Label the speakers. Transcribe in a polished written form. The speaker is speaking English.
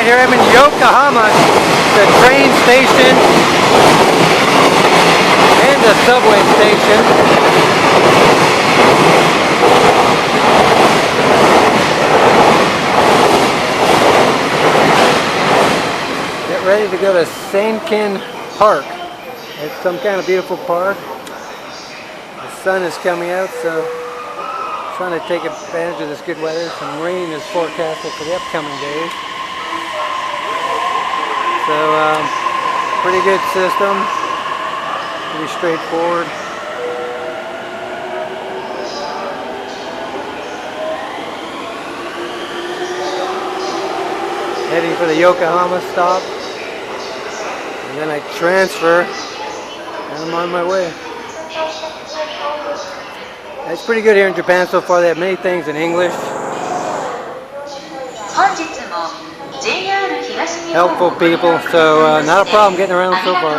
Speaker 1: here I'm in Yokohama, the train station and the subway station. Get ready to go to Sankeien Park. It's some kind of beautiful park. The sun is coming out, so trying to take advantage of this good weather. Some rain is forecasted for the upcoming days. So, pretty good system. Pretty straightforward. Heading for the Yokohama stop. And then I transfer and I'm on my way. It's pretty good here in Japan so far. They have many things in English. Helpful people, so not a problem getting around so far.